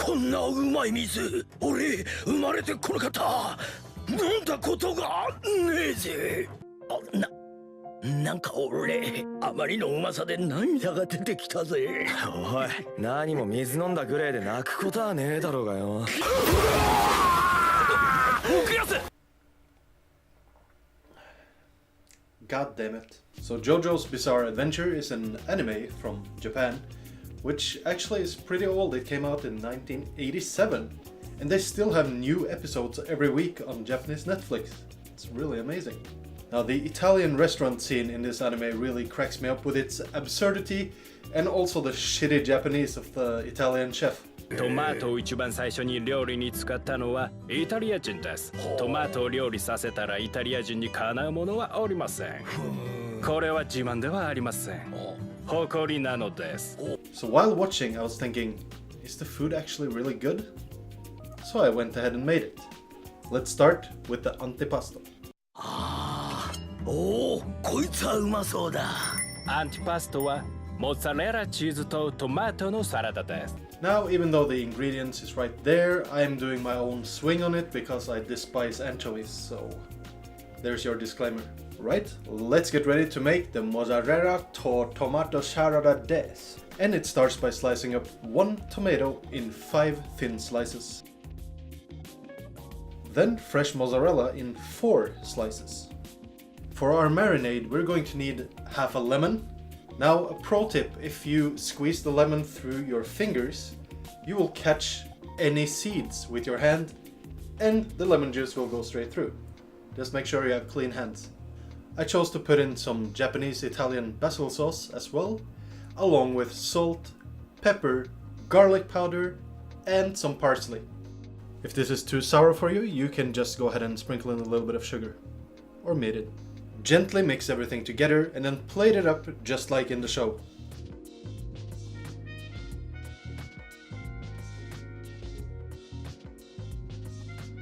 こんなうまい水俺生まれてこなかった飲んだことがねえぜ。なんか俺あまりのうまさで涙が出てきたぜ。おい、何も水飲んだぐらいで泣くことはねえだろうがよ。奥安 God damn it. So JoJo's Bizarre Adventure is an anime from Japan, which actually is pretty old. It came out in 1987, and they still have new episodes every week on Japanese Netflix. It's really amazing. Now the Italian restaurant scene in this anime really cracks me up with its absurdity and also the shitty Japanese of the Italian chef. トマトを一番最初に料理に使ったのはイタリア人です。トマトを料理させたらイタリア人にかなうものはおりません。これは自慢ではありません。誇りなのです。So while watching, I was thinking, is the food actually really good? So I went ahead and made it. Let's start with the antipasto. おお、こいつはうまそうだ。アンティパストはモッツァレラチーズとトマトのサラダです。Now, even though the ingredients is right there, I am doing my own swing on it because I despise anchovies, so there's your disclaimer. Right, let's get ready to make the mozzarella to tomato salada des. And it starts by slicing up 1 tomato in 5 thin slices. Then fresh mozzarella in 4 slices. For our marinade, we're going to need half a lemon. Now, a pro tip, if you squeeze the lemon through your fingers, you will catch any seeds with your hand and the lemon juice will go straight through. Just make sure you have clean hands. I chose to put in some Japanese Italian basil sauce as well, along with salt, pepper, garlic powder, and some parsley. If this is too sour for you, you can just go ahead and sprinkle in a little bit of sugar, or meat it. Gently mix everything together and then plate it up just like in the show.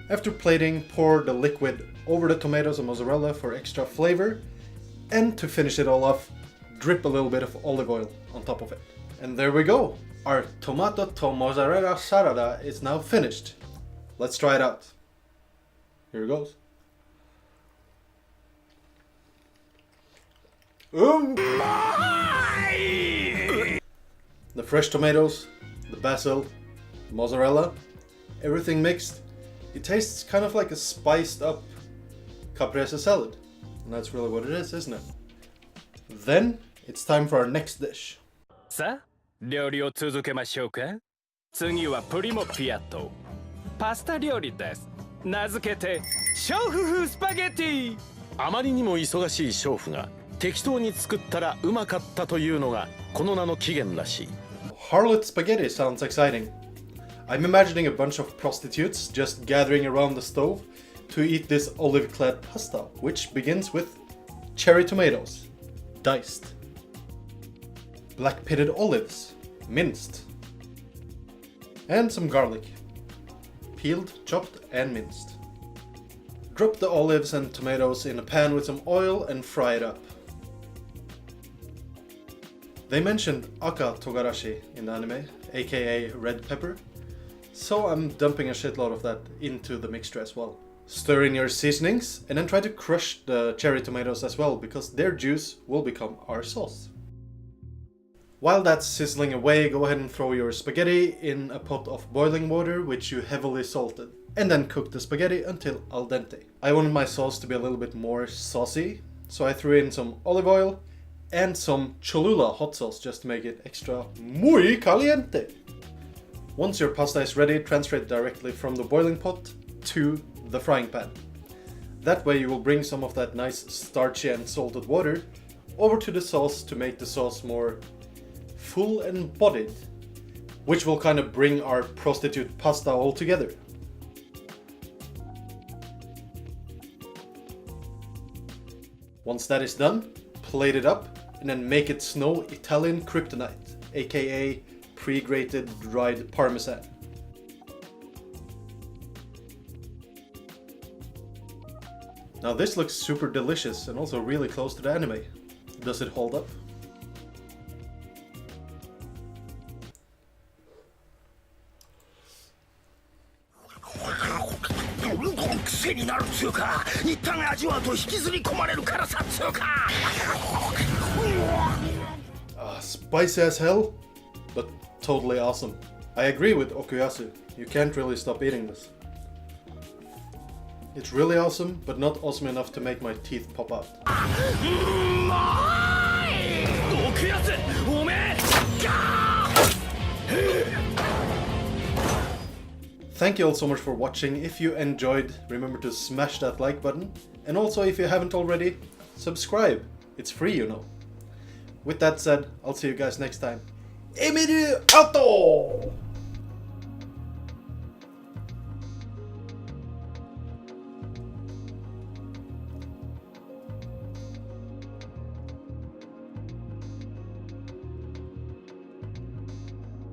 After plating, pour the liquid over the tomatoes and mozzarella for extra flavor, and to finish it all off, drip a little bit of olive oil on top of it. And there we go! Our tomato to mozzarella salada is now finished. Let's try it out. Here it goes. The fresh tomatoes, the basil, the mozzarella, everything mixed. It tastes kind of like a spiced up caprese salad. And that's really what it is, isn't it? Then it's time for our next dish. さあ、料理を続けましょうか。次はプリモピアット。パスタ料理です。名付けて、娼婦風スパゲティ。あまりにも忙しい娼婦が適当に作ったらうまかったというのがこの名の起源らしい。Harlot spaghetti sounds exciting. I'm imagining a bunch of prostitutes just gathering around the stove to eat this olive-clad pasta, which begins with cherry tomatoes, diced, black-pitted olives, minced, and some garlic, peeled, chopped, and minced. Drop the olives and tomatoes in a pan with some oil and fry it up. They mentioned aka togarashi in the anime, aka red pepper, so I'm dumping a shitload of that into the mixture as well. Stir in your seasonings and then try to crush the cherry tomatoes as well, because their juice will become our sauce. While that's sizzling away, go ahead and throw your spaghetti in a pot of boiling water which you heavily salted, and then cook the spaghetti until al dente. I wanted my sauce to be a little bit more saucy, so I threw in some olive oil and some Cholula hot sauce just to make it extra muy caliente. Once your pasta is ready, transfer it directly from the boiling pot to the frying pan. That way you will bring some of that nice starchy and salted water over to the sauce to make the sauce more full and bodied, which will kind of bring our prostitute pasta all together. Once that is done, plate it up and then make it snow Italian kryptonite, aka pre-grated dried parmesan. Now this looks super delicious and also really close to the anime. Does it hold up? 癖になるっつうか一旦味わうと引きずり込まれるからさっつうか Spicy as hell, but totally awesome. I agree with Okuyasu. You can't really stop eating this. It's really awesome, but not awesome enough to make my teeth pop out. Thank you all so much for watching. If you enjoyed, remember to smash that like button. And also, if you haven't already, subscribe. It's free, you know. With that said, I'll see you guys next time. Emiru Auto!